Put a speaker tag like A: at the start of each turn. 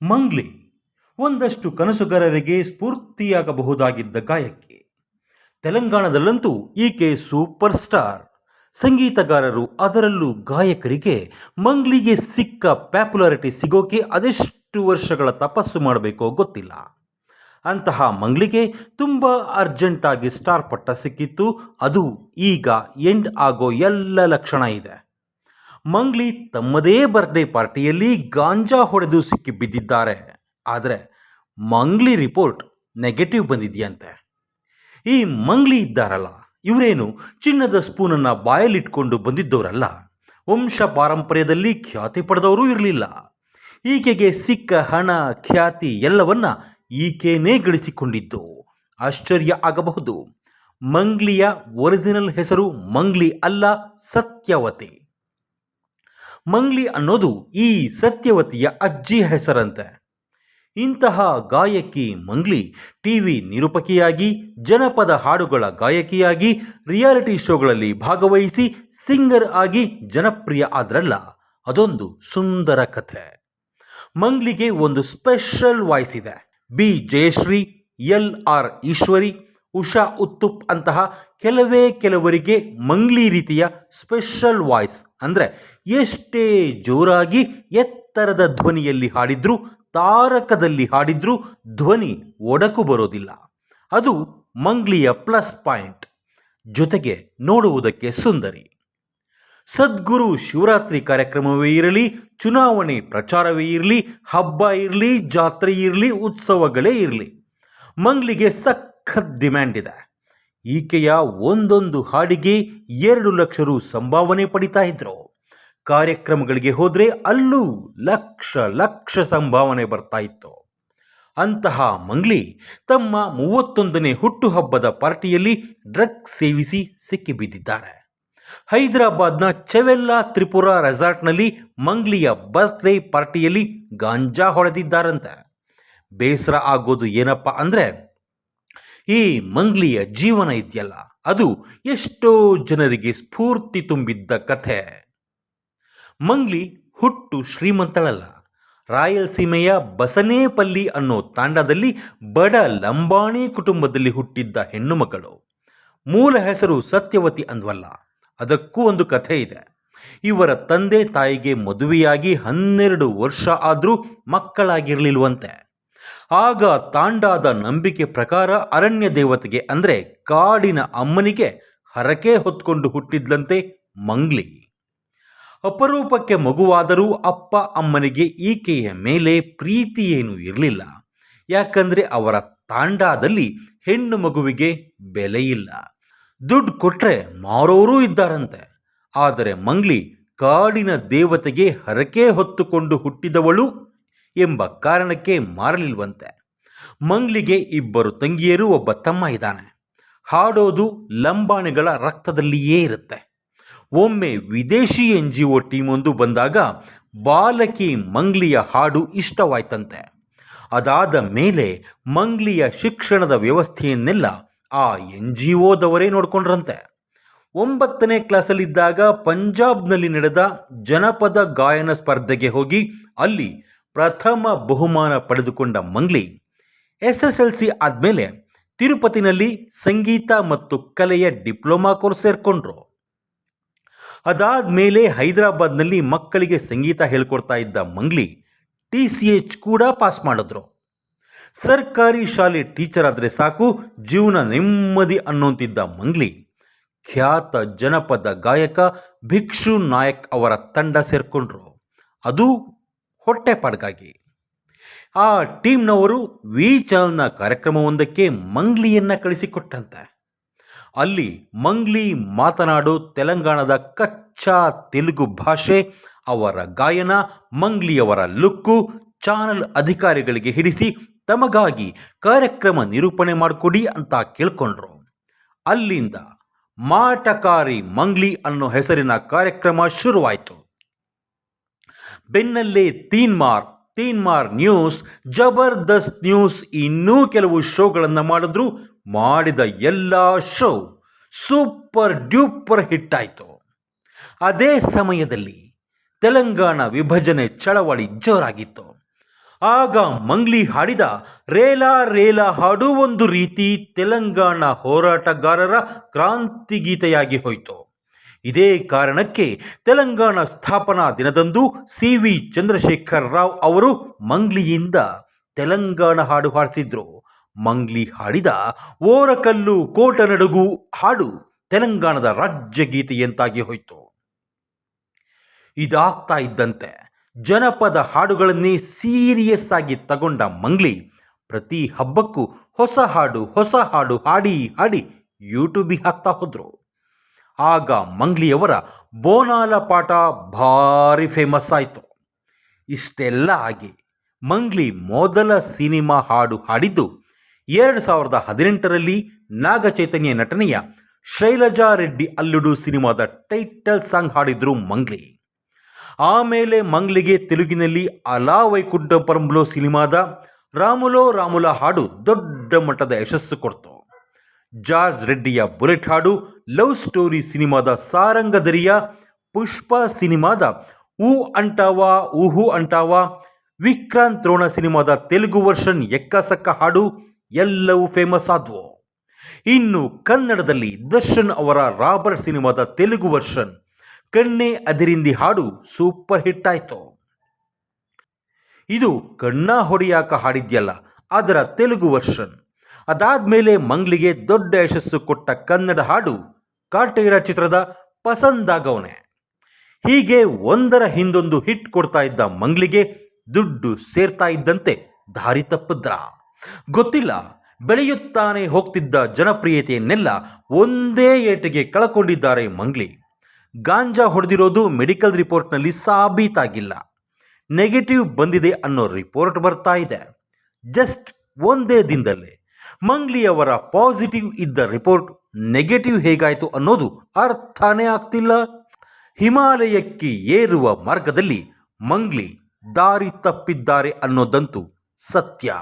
A: ಮಂಗ್ಲಿ ಒಂದಷ್ಟು ಕನಸುಗಾರರಿಗೆ ಸ್ಫೂರ್ತಿಯಾಗಬಹುದಾಗಿದ್ದ ಗಾಯಕಿ. ತೆಲಂಗಾಣದಲ್ಲಂತೂ ಈಕೆ ಸೂಪರ್ ಸ್ಟಾರ್. ಸಂಗೀತಗಾರರು, ಅದರಲ್ಲೂ ಗಾಯಕರಿಗೆ ಮಂಗ್ಲಿಗೆ ಸಿಕ್ಕ ಪ್ಯಾಪ್ಯುಲಾರಿಟಿ ಸಿಗೋಕೆ ಅದೆಷ್ಟು ವರ್ಷಗಳ ತಪಸ್ಸು ಮಾಡಬೇಕೋ ಗೊತ್ತಿಲ್ಲ. ಅಂತಹ ಮಂಗ್ಲಿಗೆ ತುಂಬ ಅರ್ಜೆಂಟಾಗಿ ಸ್ಟಾರ್ ಪಟ್ಟ ಸಿಕ್ಕಿತ್ತು. ಅದು ಈಗ ಎಂಡ್ ಆಗೋ ಎಲ್ಲ ಲಕ್ಷಣ ಇದೆ. ಮಂಗ್ಲಿ ತಮ್ಮದೇ ಬರ್ತ್ಡೇ ಪಾರ್ಟಿಯಲ್ಲಿ ಗಾಂಜಾ ಹೊಡೆದು ಸಿಕ್ಕಿಬಿದ್ದಿದ್ದಾರೆ. ಆದರೆ ಮಂಗ್ಲಿ ರಿಪೋರ್ಟ್ ನೆಗೆಟಿವ್ ಬಂದಿದೆಯಂತೆ. ಈ ಮಂಗ್ಲಿ ಇದ್ದಾರಲ್ಲ, ಇವರೇನು ಚಿನ್ನದ ಸ್ಪೂನನ್ನು ಬಾಯಲ್ಲಿಟ್ಕೊಂಡು ಬಂದಿದ್ದವರಲ್ಲ. ವಂಶ ಪಾರಂಪರ್ಯದಲ್ಲಿ ಖ್ಯಾತಿ ಪಡೆದವರೂ ಇರಲಿಲ್ಲ. ಈಕೆಗೆ ಸಿಕ್ಕ ಹಣ, ಖ್ಯಾತಿ ಎಲ್ಲವನ್ನ ಈಕೆನೇ ಗಳಿಸಿಕೊಂಡಿದ್ದು. ಆಶ್ಚರ್ಯ ಆಗಬಹುದು. ಮಂಗ್ಲಿಯ ಒರಿಜಿನಲ್ ಹೆಸರು ಮಂಗ್ಲಿ ಅಲ್ಲ, ಸತ್ಯವತಿ. ಮಂಗ್ಲಿ ಅನ್ನೋದು ಈ ಸತ್ಯವತಿಯ ಅಜ್ಜಿ ಹೆಸರಂತೆ. ಇಂತಹ ಗಾಯಕಿ ಮಂಗ್ಲಿ ಟಿವಿ ನಿರೂಪಕಿಯಾಗಿ, ಜನಪದ ಹಾಡುಗಳ ಗಾಯಕಿಯಾಗಿ, ರಿಯಾಲಿಟಿ ಶೋಗಳಲ್ಲಿ ಭಾಗವಹಿಸಿ ಸಿಂಗರ್ ಆಗಿ ಜನಪ್ರಿಯ ಆದ್ರಲ್ಲ, ಅದೊಂದು ಸುಂದರ ಕಥೆ. ಮಂಗ್ಲಿಗೆ ಒಂದು ಸ್ಪೆಷಲ್ ವಾಯ್ಸ್ ಇದೆ. ಬಿ ಜಯಶ್ರೀ, LR ಈಶ್ವರಿ, ಉಷಾ ಉತ್ತುಪ್ ಅಂತಹ ಕೆಲವರಿಗೆ ಮಂಗ್ಲಿ ರೀತಿಯ ಸ್ಪೆಷಲ್ ವಾಯ್ಸ್ ಅಂದರೆ ಎಷ್ಟೇ ಜೋರಾಗಿ ಎತ್ತರದ ಧ್ವನಿಯಲ್ಲಿ ಹಾಡಿದ್ರೂ, ತಾರಕದಲ್ಲಿ ಹಾಡಿದ್ರೂ ಧ್ವನಿ ಒಡಕು ಬರೋದಿಲ್ಲ. ಅದು ಮಂಗ್ಲಿಯ ಪ್ಲಸ್ ಪಾಯಿಂಟ್. ಜೊತೆಗೆ ನೋಡುವುದಕ್ಕೆ ಸುಂದರಿ. ಸದ್ಗುರು ಶಿವರಾತ್ರಿ ಕಾರ್ಯಕ್ರಮವೇ ಇರಲಿ, ಚುನಾವಣೆ ಪ್ರಚಾರವೇ ಇರಲಿ, ಹಬ್ಬ ಇರಲಿ, ಜಾತ್ರೆ ಇರಲಿ, ಉತ್ಸವಗಳೇ ಇರಲಿ, ಮಂಗ್ಲಿಗೆ ಸಖತ್ ಡಿಮ್ಯಾಂಡ್ ಇದೆ. ಈಕೆಯ ಒಂದೊಂದು ಹಾಡಿಗೆ 2 ಲಕ್ಷ ರು ಸಂಭಾವನೆ ಪಡಿತಾ ಇದ್ರು. ಕಾರ್ಯಕ್ರಮಗಳಿಗೆ ಹೋದರೆ ಅಲ್ಲೂ ಲಕ್ಷ ಸಂಭಾವನೆ ಬರ್ತಾ ಇತ್ತು. ಅಂತಹ ಮಂಗ್ಲಿ ತಮ್ಮ 31ನೇ ಹುಟ್ಟುಹಬ್ಬದ ಪಾರ್ಟಿಯಲ್ಲಿ ಡ್ರಗ್ಸ್ ಸೇವಿಸಿ ಸಿಕ್ಕಿಬಿದ್ದಿದ್ದಾರೆ. ಹೈದರಾಬಾದ್ನ ಚೆವೆಲ್ಲಾ ತ್ರಿಪುರಾ ರೆಸಾರ್ಟ್ನಲ್ಲಿ ಮಂಗ್ಲಿಯ ಬರ್ತ್ಡೇ ಪಾರ್ಟಿಯಲ್ಲಿ ಗಾಂಜಾ ಹೊಡೆದಿದ್ದಾರಂತೆ. ಬೇಸರ ಆಗೋದು ಏನಪ್ಪ ಅಂದರೆ, ಈ ಮಂಗ್ಲಿಯ ಜೀವನ ಇದೆಯಲ್ಲ, ಅದು ಎಷ್ಟೋ ಜನರಿಗೆ ಸ್ಫೂರ್ತಿ ತುಂಬಿದ್ದ ಕಥೆ. ಮಂಗ್ಲಿ ಹುಟ್ಟು ಶ್ರೀಮಂತಳಲ್ಲ. ರಾಯಲಸೀಮೆಯ ಬಸನೇಪಲ್ಲಿ ಅನ್ನೋ ತಾಂಡದಲ್ಲಿ ಬಡ ಲಂಬಾಣಿ ಕುಟುಂಬದಲ್ಲಿ ಹುಟ್ಟಿದ್ದ ಹೆಣ್ಣು ಮಗಳು. ಮೂಲ ಹೆಸರು ಸತ್ಯವತಿ ಅಂದ್ವಲ್ಲ, ಅದಕ್ಕೂ ಒಂದು ಕಥೆ ಇದೆ. ಇವರ ತಂದೆ ತಾಯಿಗೆ ಮದುವೆಯಾಗಿ 12 ವರ್ಷ ಆದರೂ ಮಕ್ಕಳಾಗಿರಲಿಲ್ವಂತೆ. ಆಗ ತಾಂಡಾದ ನಂಬಿಕೆ ಪ್ರಕಾರ ಅರಣ್ಯ ದೇವತೆಗೆ ಅಂದರೆ ಕಾಡಿನ ಅಮ್ಮನಿಗೆ ಹರಕೆ ಹೊತ್ಕೊಂಡು ಹುಟ್ಟಿದ್ಲಂತೆ ಮಂಗ್ಲಿ. ಅಪರೂಪಕ್ಕೆ ಮಗುವಾದರೂ ಅಪ್ಪ ಅಮ್ಮನಿಗೆ ಈಕೆಯ ಮೇಲೆ ಪ್ರೀತಿ ಏನೂ ಇರಲಿಲ್ಲ. ಯಾಕಂದರೆ ಅವರ ತಾಂಡಾದಲ್ಲಿ ಹೆಣ್ಣು ಮಗುವಿಗೆ ಬೆಲೆ ಇಲ್ಲ. ದುಡ್ಡು ಕೊಟ್ಟರೆ ಮಾರೋರೂ ಇದ್ದಾರಂತೆ. ಆದರೆ ಮಂಗ್ಲಿ ಕಾಡಿನ ದೇವತೆಗೆ ಹರಕೆ ಹೊತ್ತುಕೊಂಡು ಹುಟ್ಟಿದವಳು ಎಂಬ ಕಾರಣಕ್ಕೆ ಮಾರಲಿಲ್ವಂತೆ. ಮಂಗ್ಲಿಗೆ 2 ತಂಗಿಯರು, ಒಬ್ಬ ತಮ್ಮ ಇದ್ದಾನೆ. ಹಾಡೋದು ಲಂಬಾಣಿಗಳ ರಕ್ತದಲ್ಲಿಯೇ ಇರುತ್ತೆ. ಒಮ್ಮೆ ವಿದೇಶಿ NGO ಟೀಮ್ ಒಂದು ಬಂದಾಗ ಬಾಲಕಿ ಮಂಗ್ಲಿಯ ಹಾಡು ಇಷ್ಟವಾಯ್ತಂತೆ. ಅದಾದ ಮೇಲೆ ಮಂಗ್ಲಿಯ ಶಿಕ್ಷಣದ ವ್ಯವಸ್ಥೆಯನ್ನೆಲ್ಲ ಆ NGOದವರೇ ನೋಡ್ಕೊಂಡ್ರಂತೆ. 9ನೇ ಕ್ಲಾಸಲ್ಲಿದ್ದಾಗ ಪಂಜಾಬ್ನಲ್ಲಿ ನಡೆದ ಜನಪದ ಗಾಯನ ಸ್ಪರ್ಧೆಗೆ ಹೋಗಿ ಅಲ್ಲಿ ಪ್ರಥಮ ಬಹುಮಾನ ಪಡೆದುಕೊಂಡ ಮಂಗ್ಲಿ SSLC ಆದಮೇಲೆ ತಿರುಪತಿನಲ್ಲಿ ಸಂಗೀತ ಮತ್ತು ಕಲೆಯ ಡಿಪ್ಲೊಮಾ ಕೋರ್ಸ್ ಸೇರ್ಕೊಂಡ್ರು. ಅದಾದಮೇಲೆ ಹೈದರಾಬಾದ್ನಲ್ಲಿ ಮಕ್ಕಳಿಗೆ ಸಂಗೀತ ಹೇಳ್ಕೊಡ್ತಾ ಇದ್ದ ಮಂಗ್ಲಿ TCH ಕೂಡ ಪಾಸ್ ಮಾಡಿದ್ರು. ಸರ್ಕಾರಿ ಶಾಲೆ ಟೀಚರ್ ಆದರೆ ಸಾಕು, ಜೀವನ ನೆಮ್ಮದಿ ಅನ್ನೋಂತಿದ್ದ ಮಂಗ್ಲಿ ಖ್ಯಾತ ಜನಪದ ಗಾಯಕ ಭಿಕ್ಷು ನಾಯಕ್ ಅವರ ತಂಡ ಸೇರ್ಕೊಂಡ್ರು. ಅದು ಹೊಟ್ಟೆಪಾಡ್ಗಾಗಿ. ಆ ಟೀಮ್ನವರು ವಿ ಚಾನಲ್ನ ಕಾರ್ಯಕ್ರಮವೊಂದಕ್ಕೆ ಮಂಗ್ಲಿಯನ್ನು ಕಳಿಸಿಕೊಟ್ಟಂತೆ. ಅಲ್ಲಿ ಮಂಗ್ಲಿ ಮಾತನಾಡೋ ತೆಲಂಗಾಣದ ಕಚ್ಚಾ ತೆಲುಗು ಭಾಷೆ, ಅವರ ಗಾಯನ, ಮಂಗ್ಲಿಯವರ ಲುಕ್ಕು ಚಾನಲ್ ಅಧಿಕಾರಿಗಳಿಗೆ ಹಿಡಿಸಿ ತಮಗಾಗಿ ಕಾರ್ಯಕ್ರಮ ನಿರೂಪಣೆ ಮಾಡಿಕೊಡಿ ಅಂತ ಕೇಳ್ಕೊಂಡ್ರು. ಅಲ್ಲಿಂದ ಮಾಟಕಾರಿ ಮಂಗ್ಲಿ ಅನ್ನೋ ಹೆಸರಿನ ಕಾರ್ಯಕ್ರಮ ಶುರುವಾಯಿತು. ಬೆನ್ನಲ್ಲೇ ತೀನ್ಮಾರ್ ನ್ಯೂಸ್, ಜಬರ್ದಸ್ತ್ ನ್ಯೂಸ್, ಇನ್ನೂ ಕೆಲವು ಶೋಗಳನ್ನು ಮಾಡಿದ್ರು. ಮಾಡಿದ ಎಲ್ಲ ಶೋ ಸೂಪರ್ ಡ್ಯೂಪರ್ ಹಿಟ್ ಆಯಿತು. ಅದೇ ಸಮಯದಲ್ಲಿ ತೆಲಂಗಾಣ ವಿಭಜನೆ ಚಳವಳಿ ಜೋರಾಗಿತ್ತು. ಆಗ ಮಂಗ್ಲಿ ಹಾಡಿದ ರೇಲಾ ರೇಲಾ ಹಾಡು ಒಂದು ರೀತಿ ತೆಲಂಗಾಣ ಹೋರಾಟಗಾರರ ಕ್ರಾಂತಿಗೀತೆಯಾಗಿ ಹೋಯಿತು. ಇದೇ ಕಾರಣಕ್ಕೆ ತೆಲಂಗಾಣ ಸ್ಥಾಪನಾ ದಿನದಂದು ಸಿ.ವಿ. ಚಂದ್ರಶೇಖರ್ ರಾವ್ ಅವರು ಮಂಗ್ಲಿಯಿಂದ ತೆಲಂಗಾಣ ಹಾಡು ಹಾಡಿಸಿದ್ರು. ಮಂಗ್ಲಿ ಹಾಡಿದ ಓರಕಲ್ಲು ಕೋಟನಡುಗು ಹಾಡು ತೆಲಂಗಾಣದ ರಾಜ್ಯಗೀತೆಯಂತಾಗಿ ಹೋಯಿತು. ಇದಾಗ್ತಾ ಇದ್ದಂತೆ ಜನಪದ ಹಾಡುಗಳನ್ನೇ ಸೀರಿಯಸ್ ಆಗಿ ತಗೊಂಡ ಮಂಗ್ಲಿ ಪ್ರತಿ ಹಬ್ಬಕ್ಕೂ ಹೊಸ ಹಾಡು ಹಾಡಿ ಯೂಟ್ಯೂಬಿಗೆ ಹಾಕ್ತಾ ಹೋದರು. ಆಗ ಮಂಗ್ಲಿಯವರ ಬೋನಾಲ ಪಾಠ ಭಾರಿ ಫೇಮಸ್ ಆಯಿತು. ಇಷ್ಟೆಲ್ಲ ಆಗಿ ಮಂಗ್ಲಿ ಮೊದಲ ಸಿನಿಮಾ ಹಾಡು ಹಾಡಿದ್ದು 2018ರಲ್ಲಿ ನಾಗಚೈತನ್ಯ ನಟನೆಯ ಶೈಲಜಾ ರೆಡ್ಡಿ ಅಲ್ಲುಡು ಸಿನಿಮಾದ ಟೈಟಲ್ ಸಾಂಗ್ ಹಾಡಿದ್ರು ಮಂಗ್ಲಿ. ಆಮೇಲೆ ಮಂಗ್ಲಿಗೆ ತೆಲುಗಿನಲ್ಲಿ ಅಲಾ ವೈಕುಂಠಪುರಂలో ಸಿನಿಮಾದ ರಾಮುಲೋ ರಾಮುಲ ಹಾಡು ದೊಡ್ಡ ಮಟ್ಟದ ಯಶಸ್ಸು ಕೊಡ್ತು. ಜಾರ್ಜ್ ರೆಡ್ಡಿಯ ಬುಲೆಟ್ ಹಾಡು, ಲವ್ ಸ್ಟೋರಿ ಸಿನಿಮಾದ ಸಾರಂಗಧರಿಯ, ಪುಷ್ಪ ಸಿನಿಮಾದ ಊಹು ಅಂಟಾವಾ, ವಿಕ್ರಾಂತ್ ರೋಣ ಸಿನಿಮಾದ ತೆಲುಗು ವರ್ಷನ್ ಎಕ್ಕಸಕ್ಕ ಹಾಡು ಎಲ್ಲವೂ ಫೇಮಸ್ ಆದವು. ಇನ್ನು ಕನ್ನಡದಲ್ಲಿ ದರ್ಶನ್ ಅವರ ರಾಬರ್ಟ್ ಸಿನಿಮಾದ ತೆಲುಗು ವರ್ಷನ್ ಕಣ್ಣೆ ಅದಿರಿಂದಿ ಹಾಡು ಸೂಪರ್ ಹಿಟ್ ಆಯಿತು. ಇದು ಕಣ್ಣ ಹೊಡೆಯಾಕ ಹಾಡಿದ್ಯಲ್ಲ ಅದರ ತೆಲುಗು ವರ್ಷನ್. ಅದಾದ್ಮೇಲೆ ಮಂಗ್ಲಿಗೆ ದೊಡ್ಡ ಯಶಸ್ಸು ಕೊಟ್ಟ ಕನ್ನಡ ಹಾಡು ಕಾಟೇರ ಚಿತ್ರದ ಪಸಂದಾಗವನೆ. ಹೀಗೆ ಒಂದರ ಹಿಂದೊಂದು ಹಿಟ್ ಕೊಡ್ತಾ ಇದ್ದ ಮಂಗ್ಲಿಗೆ ದುಡ್ಡು ಸೇರ್ತಾ ಇದ್ದಂತೆ ದಾರಿ ತಪ್ಪಿದ್ರ ಗೊತ್ತಿಲ್ಲ. ಬೆಳೆಯುತ್ತಾನೆ ಹೋಗ್ತಿದ್ದ ಜನಪ್ರಿಯತೆಯನ್ನೆಲ್ಲ ಒಂದೇ ಏಟಿಗೆ ಕಳ್ಕೊಂಡಿದ್ದಾರೆ ಮಂಗ್ಲಿ. ಗಾಂಜಾ ಹೊಡೆದಿರೋದು ಮೆಡಿಕಲ್ ರಿಪೋರ್ಟ್ನಲ್ಲಿ ಸಾಬೀತಾಗಿಲ್ಲ, ನೆಗೆಟಿವ್ ಬಂದಿದೆ ಅನ್ನೋ ರಿಪೋರ್ಟ್ ಬರ್ತಾ ಇದೆ. ಜಸ್ಟ್ ಒಂದೇ ದಿನದಲ್ಲೇ ಮಂಗ್ಲಿಯವರ ಪಾಸಿಟಿವ್ ಇದ್ದ ರಿಪೋರ್ಟ್ ನೆಗೆಟಿವ್ ಹೇಗಾಯಿತು ಅನ್ನೋದು ಅರ್ಥನೇ ಆಗ್ತಿಲ್ಲ. ಹಿಮಾಲಯಕ್ಕೆ ಏರುವ ಮಾರ್ಗದಲ್ಲಿ ಮಂಗ್ಲಿ ದಾರಿ ತಪ್ಪಿದ್ದಾರೆ ಅನ್ನೋದಂತೂ ಸತ್ಯ.